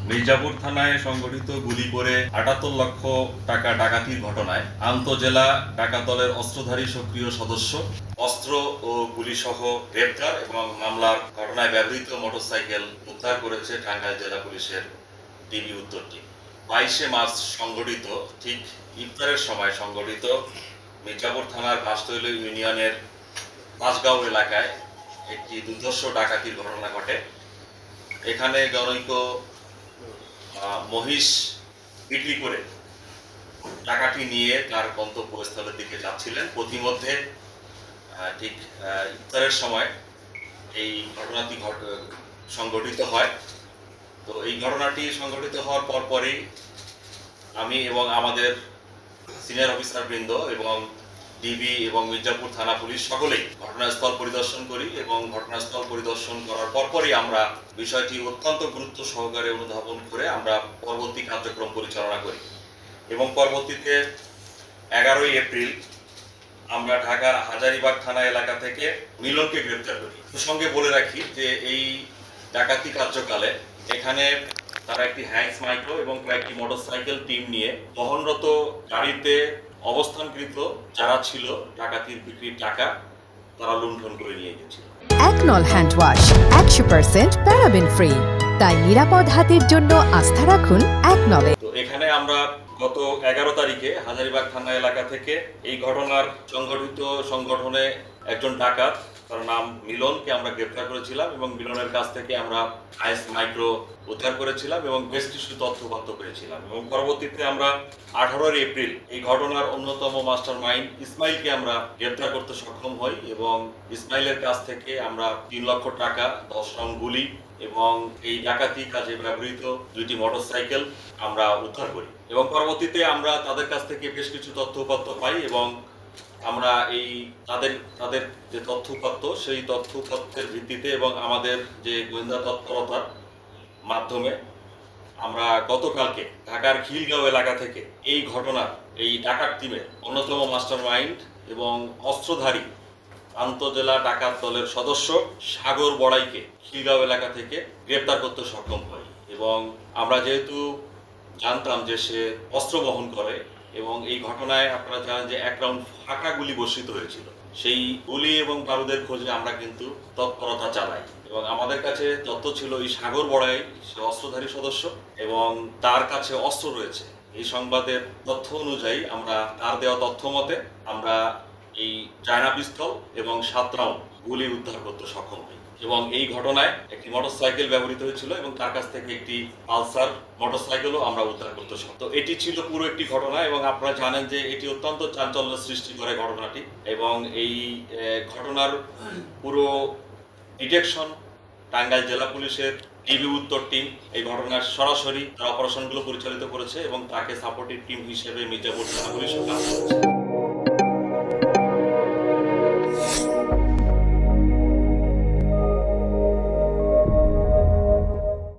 মির্জাপুর থানায় সংঘটিত গুলি করে ৭৮ লক্ষ টাকা ডাকাতির ঘটনায় আন্তঃজেলা ডাকাত দলের অস্ত্রধারী সক্রিয় সদস্য অস্ত্র ও গুলিসহ গ্রেপ্তার এবং মামলার ঘটনায় ব্যবহৃত মোটরসাইকেল উদ্ধার করেছে টাঙ্গাইল জেলা পুলিশের ডিবি উত্তর টিম। ২২শে মার্চ সংঘটিত ঠিক ইফতারের সময় সংঘটিত মির্জাপুর থানার ঘাসতৈল ইউনিয়নের পাঁচগাঁও এলাকায় একটি দুর্ধর্ষ ডাকাতির ঘটনা ঘটে। এখানে জনৈক মহিষ বিক্রি করে টাকাটি নিয়ে তার গন্তব্যস্থলের দিকে যাচ্ছিলেন। প্রতিমধ্যে ঠিক ইফতারের সময় এই ঘটনাটি সংঘটিত হয়। তো এই ঘটনাটি সংঘটিত হওয়ার পরপরই আমি এবং আমাদের সিনিয়র অফিসার বৃন্দ এবং ডিবি এবং মির্জাপুর থানা পুলিশ সকলেই ঘটনাস্থল পরিদর্শন করি এবং ঘটনাস্থল পরিদর্শন করার পরপরই আমরা বিষয়টি অত্যন্ত গুরুত্ব সহকারে অনুধাবন করে আমরা পরবর্তী কার্যক্রম পরিচালনা করি এবং পরবর্তীতে 11ই এপ্রিল আমরা ঢাকার হাজারীবাগ থানা এলাকা থেকে মিলনকে গ্রেপ্তার করি। প্রসঙ্গে বলে রাখি যে এই ডাকাতি কার্যকালে এখানে তারা একটি হ্যান্ডস মাইক্রো এবং কয়েকটি মোটরসাইকেল টিম নিয়ে বহনরত গাড়িতে অবস্থানকৃত যারা ছিল ডাকাতির বিক্রির টাকা তারা লুণ্ঠন করে নিয়ে গেছিল। একনল হ্যান্ড ওয়াশ 100% প্যারাবেন ফ্রি, তাই নিরাপদ হাতের জন্য আস্থা রাখুন একনলে। তো এখানে আমরা গত 11 তারিখে হাজারীবাগ থানা এলাকা থেকে এই ঘটনার সংগঠনে একজন ডাকাত, তার নাম মিলনকে আমরা গ্রেপ্তার করেছিলাম এবং মিলনের কাছ থেকে আমরা আইস মাইক্রো উদ্ধার করেছিলাম এবং বেশ কিছু তথ্যপত্র পেয়েছিলাম এবং পরবর্তীতে আমরা 18 এপ্রিল এই ঘটনার অন্যতম মাস্টার মাইন্ড ইসমাইলকে আমরা গ্রেপ্তার করতে সক্ষম হই এবং ইসমাইলের কাছ থেকে আমরা 3 লক্ষ টাকা, 10 রাউন্ড গুলি এবং এই ডাকাতি কাজে ব্যবহৃত 2টি মোটরসাইকেল আমরা উদ্ধার করি এবং পরবর্তীতে আমরা তাদের কাছ থেকে বেশ কিছু তথ্যপত্র পাই এবং আমরা এই তাদের যে তথ্যপত্র সেই তথ্যপত্রের ভিত্তিতে এবং আমাদের যে গোয়েন্দা তৎপরতার মাধ্যমে আমরা গতকালকে ঢাকার খিলগাঁও এলাকা থেকে এই ঘটনার এই ডাকাত টিমের অন্যতম মাস্টার মাইন্ড এবং অস্ত্রধারী আন্তঃজেলা ডাকাত দলের সদস্য সাগর বড়াইকে খিলগাঁও এলাকা থেকে গ্রেপ্তার করতে সক্ষম হই এবং আমরা যেহেতু জানতাম যে সে অস্ত্র বহন করে এবং এই ঘটনায় আপনারা জানেন যে 1 রাউন্ড ফাঁকা গুলি বর্ষিত হয়েছিল, সেই গুলি এবং বারুদের খোঁজে আমরা কিন্তু তৎপরতা চালাই এবং আমাদের কাছে তথ্য ছিল এই সাগর বড়াই সে অস্ত্রধারী সদস্য এবং তার কাছে অস্ত্র রয়েছে। এই সংবাদের তথ্য অনুযায়ী আমরা তার দেওয়া তথ্য মতে আমরা এই চায়না পিস্তল এবং 7 রাউন্ড গুলি উদ্ধার করতে সক্ষম হই এবং এই ঘটনায় একটি মোটরসাইকেল ব্যবহৃত হয়েছিল এবং তার কাছ থেকে একটি পালসার মোটরসাইকেলও আমরা উদ্ধার করতে সক্ষম। তো এটি ছিল পুরো একটি ঘটনা এবং আপনারা জানেন যে এটি অত্যন্ত চাঞ্চল্য সৃষ্টি করে ঘটনাটি এবং এই ঘটনার পুরো ডিটেকশন টাঙ্গাইল জেলা পুলিশের ডিবি উত্তর টিম এই ঘটনার সরাসরি অপারেশনগুলো পরিচালিত করেছে এবং তাকে সাপোর্টিভ টিম হিসেবে মির্জাপুর থানা পুলিশ কাজ করেছে।